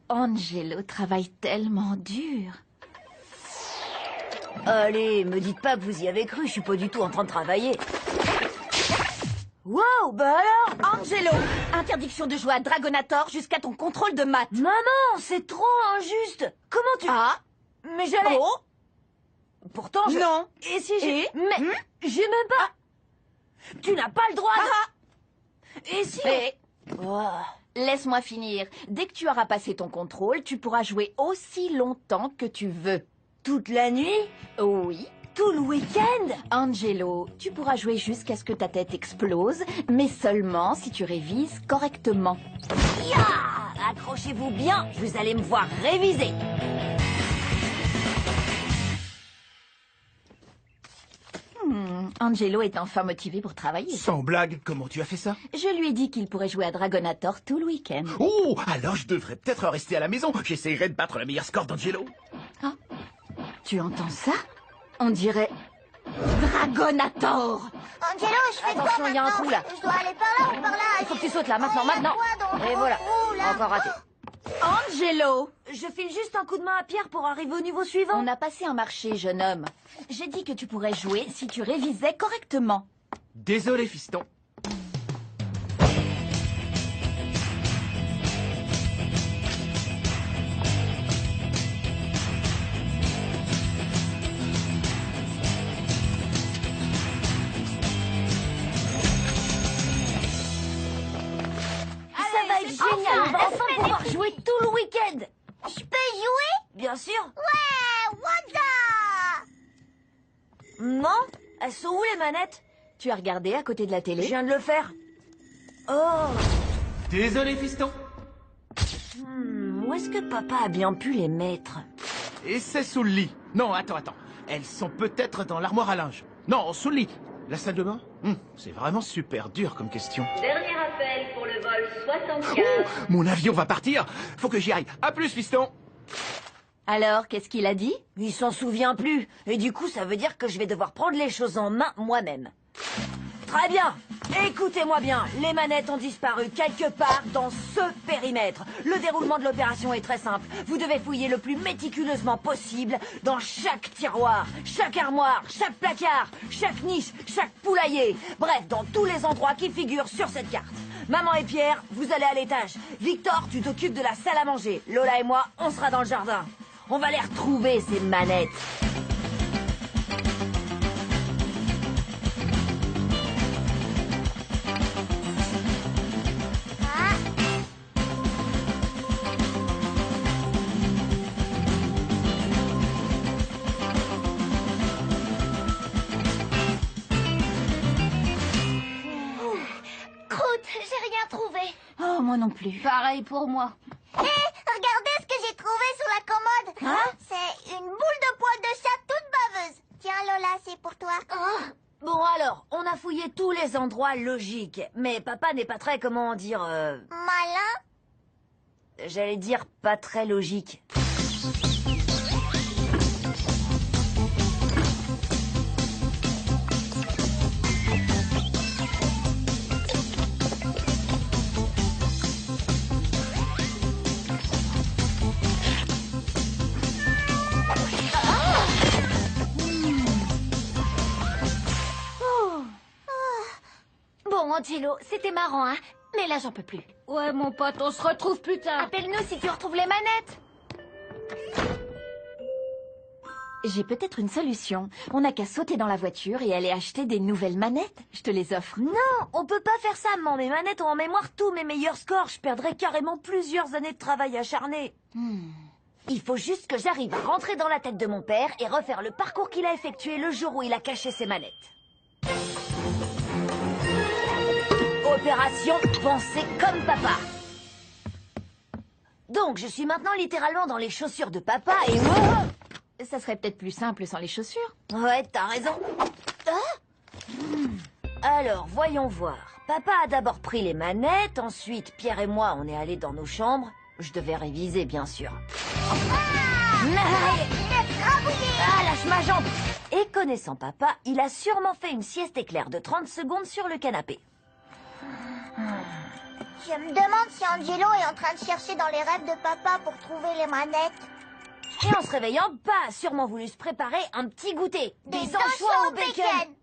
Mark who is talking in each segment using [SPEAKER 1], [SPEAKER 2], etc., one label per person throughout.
[SPEAKER 1] Angelo travaille tellement dur.
[SPEAKER 2] Allez, me dites pas que vous y avez cru, je suis pas du tout en train de travailler. Wow, bah alors,
[SPEAKER 1] Angelo, interdiction de jouer à Dragonator jusqu'à ton contrôle de maths.
[SPEAKER 2] maman, c'est trop injuste. Comment tu...
[SPEAKER 1] Ah,
[SPEAKER 2] Mais j'allais...
[SPEAKER 1] oh,
[SPEAKER 2] Pourtant, je...
[SPEAKER 1] non.
[SPEAKER 2] Et si j'ai...
[SPEAKER 1] Et
[SPEAKER 2] Mais j'ai même pas... Tu n'as pas le droit de...
[SPEAKER 1] Ah.
[SPEAKER 2] Et si...
[SPEAKER 1] Et
[SPEAKER 2] Oh.
[SPEAKER 1] laisse-moi finir. Dès que tu auras passé ton contrôle, tu pourras jouer aussi longtemps que tu veux.
[SPEAKER 2] Toute la nuit?
[SPEAKER 1] Oui.
[SPEAKER 2] Tout le week-end?
[SPEAKER 1] Angelo, tu pourras jouer jusqu'à ce que ta tête explose, mais seulement si tu révises correctement.
[SPEAKER 2] Ya! Accrochez-vous bien, vous allez me voir réviser.
[SPEAKER 1] Angelo est enfin motivé pour travailler.
[SPEAKER 3] Sans blague, comment tu as fait ça?
[SPEAKER 1] Je lui ai dit qu'il pourrait jouer à Dragonator tout le week-end.
[SPEAKER 3] Oh, alors je devrais peut-être rester à la maison. J'essayerai de battre le meilleur score d'Angelo.
[SPEAKER 1] Tu entends ça? On dirait Dragonator.
[SPEAKER 4] Angelo, je fais quoi
[SPEAKER 2] Attention, il y a un
[SPEAKER 4] maintenant?
[SPEAKER 2] trou, là.
[SPEAKER 4] Je dois aller par là ou par là?
[SPEAKER 2] Il faut que tu sautes là, maintenant,
[SPEAKER 4] Il y a
[SPEAKER 2] maintenant.
[SPEAKER 4] quoi dans
[SPEAKER 2] Et
[SPEAKER 4] le
[SPEAKER 2] voilà,
[SPEAKER 4] trou, là?
[SPEAKER 2] encore raté.
[SPEAKER 1] Angelo,
[SPEAKER 2] Je file juste un coup de main à Pierre pour arriver au niveau suivant.
[SPEAKER 1] on a passé un marché, jeune homme. J'ai dit que tu pourrais jouer si tu révisais correctement.
[SPEAKER 3] Désolé, fiston.
[SPEAKER 2] Ça va être génial, on va enfin pouvoir jouer tout le week-end.
[SPEAKER 4] Je peux jouer?
[SPEAKER 2] Bien sûr.
[SPEAKER 4] Ouais, Wanda!
[SPEAKER 2] Non? Elles sont où les manettes?
[SPEAKER 1] Tu as regardé à côté de la
[SPEAKER 2] Je
[SPEAKER 1] télé?
[SPEAKER 2] viens de le faire. Oh,
[SPEAKER 3] Désolé, fiston.
[SPEAKER 2] où est-ce que papa a bien pu les mettre?
[SPEAKER 3] Et c'est sous le lit. Non, attends. Elles sont peut-être dans l'armoire à linge. Non, sous le lit. La salle de bain? C'est vraiment super dur comme question.
[SPEAKER 5] Dernier appel pour le vol 75.
[SPEAKER 3] Ouh, mon avion va partir. Faut que j'y aille. À plus, fiston.
[SPEAKER 1] Alors, qu'est-ce qu'il a dit?
[SPEAKER 2] Il s'en souvient plus. Et du coup, ça veut dire que je vais devoir prendre les choses en main moi-même. Très bien. Écoutez-moi bien. Les manettes ont disparu quelque part dans ce périmètre. Le déroulement de l'opération est très simple. Vous devez fouiller le plus méticuleusement possible dans chaque tiroir, chaque armoire, chaque placard, chaque niche, chaque poulailler. Bref, dans tous les endroits qui figurent sur cette carte. Maman et Pierre, vous allez à l'étage. Victor, tu t'occupes de la salle à manger. Lola et moi, on sera dans le jardin. On va les retrouver, ces manettes.
[SPEAKER 4] Croûte, j'ai rien trouvé.
[SPEAKER 1] Oh, moi non plus.
[SPEAKER 5] Pareil pour moi.
[SPEAKER 4] Hé, regardez ce que j'ai trouvé sous la commode.
[SPEAKER 1] Hein?
[SPEAKER 4] C'est une boule de poils de chat toute baveuse. Tiens, Lola, c'est pour toi.
[SPEAKER 2] Bon alors, on a fouillé tous les endroits logiques. Mais papa n'est pas très, comment dire...
[SPEAKER 4] Malin?
[SPEAKER 2] J'allais dire pas très logique.
[SPEAKER 4] Bon, Angelo, c'était marrant, hein? Mais là, j'en peux plus.
[SPEAKER 5] Ouais, mon pote, on se retrouve plus tard.
[SPEAKER 4] Appelle-nous si tu retrouves les manettes.
[SPEAKER 1] J'ai peut-être une solution. On n'a qu'à sauter dans la voiture et aller acheter des nouvelles manettes. Je te les offre.
[SPEAKER 2] Non, on peut pas faire ça, maman. Mes manettes ont en mémoire tous mes meilleurs scores. Je perdrais carrément plusieurs années de travail acharné. Il faut juste que j'arrive à rentrer dans la tête de mon père et refaire le parcours qu'il a effectué le jour où il a caché ses manettes. Opération penser comme papa. Donc, je suis maintenant littéralement dans les chaussures de papa et...
[SPEAKER 1] Ça serait peut-être plus simple sans les chaussures.
[SPEAKER 2] Ouais, t'as raison. Alors, voyons voir. Papa a d'abord pris les manettes, ensuite Pierre et moi, on est allés dans nos chambres. Je devais réviser, bien sûr. Ah, lâche ma jambe! Et connaissant papa, il a sûrement fait une sieste éclair de 30 secondes sur le canapé.
[SPEAKER 4] Je me demande si Angelo est en train de chercher dans les rêves de papa pour trouver les manettes.
[SPEAKER 2] Et en se réveillant, Pa a sûrement voulu se préparer un petit goûter.
[SPEAKER 4] Des anchois au bacon.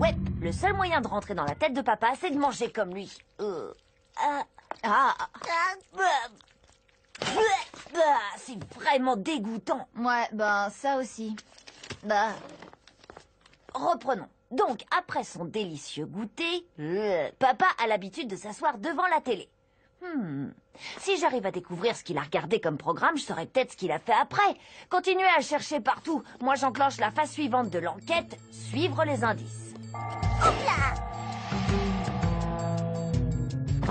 [SPEAKER 2] Ouais, le seul moyen de rentrer dans la tête de papa, c'est de manger comme lui. C'est vraiment dégoûtant.
[SPEAKER 1] Ouais, ben, ça aussi. Bah,
[SPEAKER 2] Reprenons. Donc, après son délicieux goûter, papa a l'habitude de s'asseoir devant la télé. Si j'arrive à découvrir ce qu'il a regardé comme programme, je saurai peut-être ce qu'il a fait après. Continuez à chercher partout. Moi, j'enclenche la phase suivante de l'enquête, suivre les indices.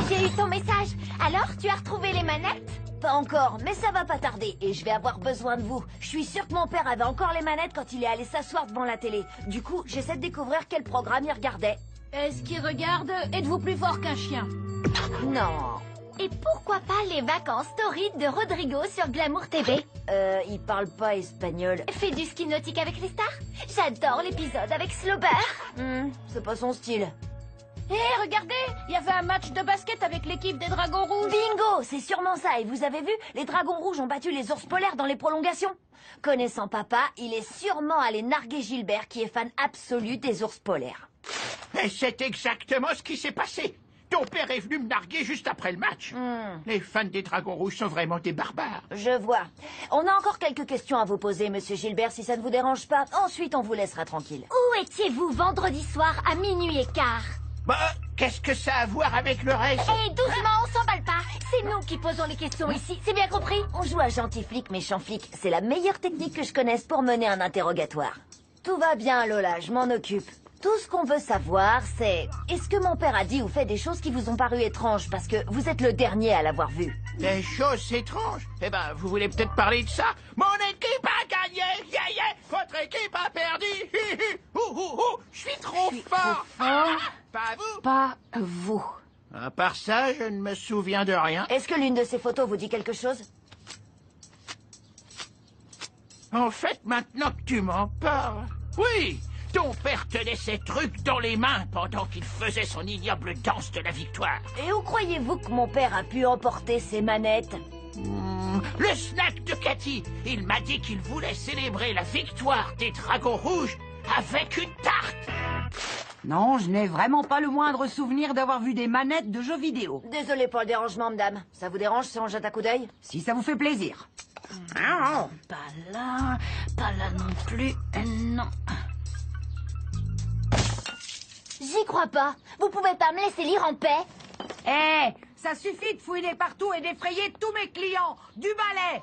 [SPEAKER 4] J'ai eu ton message. Alors, tu as retrouvé les manettes?
[SPEAKER 2] Pas encore, mais ça va pas tarder et je vais avoir besoin de vous. Je suis sûre que mon père avait encore les manettes quand il est allé s'asseoir devant la télé. Du coup, j'essaie de découvrir quel programme il regardait.
[SPEAKER 5] Est-ce qu'il regarde Êtes-vous plus fort qu'un chien?
[SPEAKER 2] Non.
[SPEAKER 1] et pourquoi pas les vacances torrides de Rodrigo sur Glamour TV?
[SPEAKER 2] Il parle pas espagnol.
[SPEAKER 1] Fait du ski nautique avec les stars? J'adore l'épisode avec Slober.
[SPEAKER 2] C'est pas son style.
[SPEAKER 5] Hé, regardez, il y avait un match de basket avec l'équipe des Dragons Rouges.
[SPEAKER 2] Bingo, c'est sûrement ça. Et vous avez vu, les Dragons Rouges ont battu les ours polaires dans les prolongations. Connaissant papa, il est sûrement allé narguer Gilbert, qui est fan absolu des ours polaires.
[SPEAKER 3] Et c'est exactement ce qui s'est passé. Ton père est venu me narguer juste après le match. Les fans des Dragons Rouges sont vraiment des barbares.
[SPEAKER 2] Je vois. On a encore quelques questions à vous poser, monsieur Gilbert, si ça ne vous dérange pas. Ensuite, on vous laissera tranquille.
[SPEAKER 1] Où étiez-vous vendredi soir à 00h15?
[SPEAKER 3] Bah, qu'est-ce que ça a à voir avec le reste?
[SPEAKER 1] Eh, doucement, on s'emballe pas. C'est nous qui posons les questions ici, c'est bien compris?
[SPEAKER 2] On joue à gentil flic, méchant flic. C'est la meilleure technique que je connaisse pour mener un interrogatoire. Tout va bien, Lola, je m'en occupe. Tout ce qu'on veut savoir, c'est... Est-ce que mon père a dit ou fait des choses qui vous ont paru étranges? Parce que vous êtes le dernier à l'avoir vu.
[SPEAKER 3] Des choses étranges? Eh ben, vous voulez peut-être parler de ça? Mon équipe a gagné! Yeah, yeah! Votre équipe a perdu! Je suis trop fort! Pas vous?
[SPEAKER 1] Pas vous.
[SPEAKER 3] À part ça, je ne me souviens de rien.
[SPEAKER 2] Est-ce que l'une de ces photos vous dit quelque chose?
[SPEAKER 3] En fait, maintenant que tu m'en parles... Oui! Ton père tenait ces trucs dans les mains pendant qu'il faisait son ignoble danse de la victoire.
[SPEAKER 2] Et où croyez-vous que mon père a pu emporter ces manettes?
[SPEAKER 3] Le snack de Cathy. Il m'a dit qu'il voulait célébrer la victoire des Dragons Rouges avec une tarte.
[SPEAKER 6] Non, je n'ai vraiment pas le moindre souvenir d'avoir vu des manettes de jeux vidéo.
[SPEAKER 2] Désolé pour le dérangement, madame. Ça vous dérange si on jette un coup d'œil?
[SPEAKER 6] Si ça vous fait plaisir.
[SPEAKER 5] Pas là non plus, non.
[SPEAKER 1] J'y crois pas. Vous pouvez pas me laisser lire en paix?
[SPEAKER 6] Eh, ça suffit de fouiner partout et d'effrayer tous mes clients. Du balai.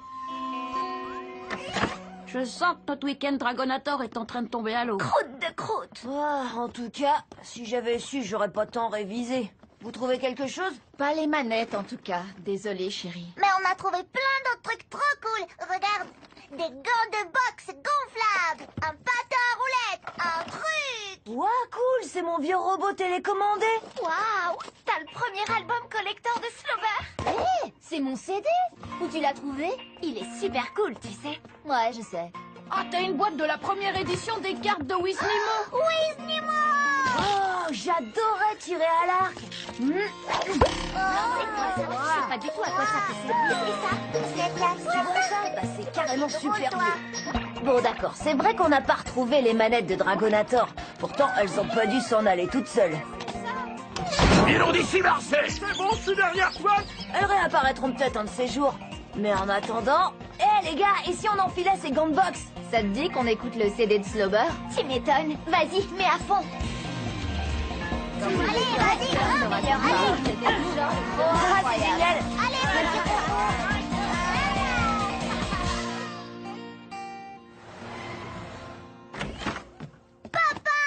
[SPEAKER 5] Je sens que notre week-end Dragonator est en train de tomber à l'eau.
[SPEAKER 1] Croûte de croûte.
[SPEAKER 2] En tout cas, si j'avais su, j'aurais pas tant révisé. Vous trouvez quelque chose?
[SPEAKER 1] Pas les manettes, en tout cas. Désolée, chérie.
[SPEAKER 4] Mais on a trouvé plein d'autres trucs trop cool. Regarde, des gants de boxe gonflables, un patin à roulettes, un truc.
[SPEAKER 2] Ouah, cool, c'est mon vieux robot télécommandé.
[SPEAKER 1] Waouh, t'as le premier album collector de Slober. Hé, c'est mon CD. Où tu l'as trouvé? Il est super cool, tu sais. Ouais, je sais.
[SPEAKER 5] Ah, t'as une boîte de la première édition des cartes de Wisnimo.
[SPEAKER 4] Oui, Nemo.
[SPEAKER 2] Oh, j'adorais tirer à l'arc.
[SPEAKER 1] C'est quoi ça? Je sais pas du tout à quoi ça peut servir.
[SPEAKER 4] Et ça, c'est la
[SPEAKER 2] Tu vois ça? Bah, c'est carrément super
[SPEAKER 4] toi.
[SPEAKER 2] vieux. Bon, d'accord, c'est vrai qu'on n'a pas retrouvé les manettes de Dragonator. Pourtant, elles ont pas dû s'en aller toutes seules.
[SPEAKER 3] Ils ont d'ici Marseille. C'est bon, je suis derrière toi.
[SPEAKER 2] Elles réapparaîtront peut-être un de ces jours. Mais en attendant... les gars, et si on enfilait ces gants de boxe?
[SPEAKER 1] Ça te dit qu'on écoute le CD de Slober? Tu m'étonnes. Vas-y, mets à fond.
[SPEAKER 4] Allez, vas-y, allez.
[SPEAKER 2] C'est génial.
[SPEAKER 4] Allez, vas-y. Papa,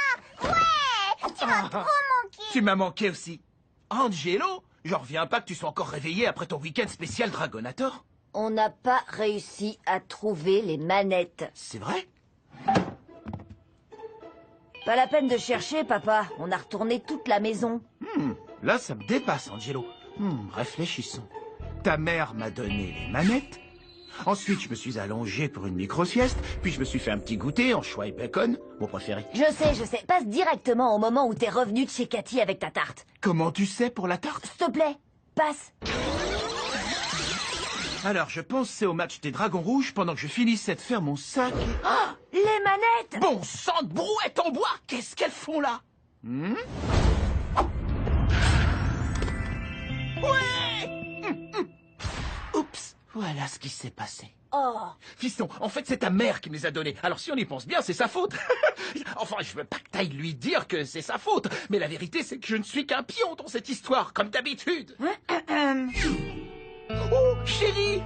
[SPEAKER 4] ouais, tu m'as trop manqué.
[SPEAKER 3] Tu m'as manqué aussi. Angelo, j'en reviens pas que tu sois encore réveillé après ton week-end spécial Dragonator.
[SPEAKER 2] On n'a pas réussi à trouver les manettes.
[SPEAKER 3] C'est vrai?
[SPEAKER 2] Pas la peine de chercher, papa. On a retourné toute la maison.
[SPEAKER 3] Là, ça me dépasse, Angelo. Réfléchissons. Ta mère m'a donné les manettes. Ensuite, je me suis allongé pour une micro-sieste. Puis je me suis fait un petit goûter, anchois et bacon, mon préféré.
[SPEAKER 2] Je sais. Passe directement au moment où t'es revenu de chez Cathy avec ta tarte.
[SPEAKER 3] Comment tu sais pour la tarte?
[SPEAKER 2] S'il te plaît. passe.
[SPEAKER 3] Alors, je pensais au match des Dragons Rouges pendant que je finissais de faire mon sac.
[SPEAKER 2] Les manettes!
[SPEAKER 3] Bon sang de brouette en bois! Qu'est-ce qu'elles font là? Ouais! Oups! Voilà ce qui s'est passé.
[SPEAKER 2] Oh,
[SPEAKER 3] Fiston, en fait, c'est ta mère qui me les a donnés. Alors, si on y pense bien, c'est sa faute. Enfin, je veux pas que t'ailles lui dire que c'est sa faute. Mais la vérité, c'est que je ne suis qu'un pion dans cette histoire, comme d'habitude. Oh, chérie!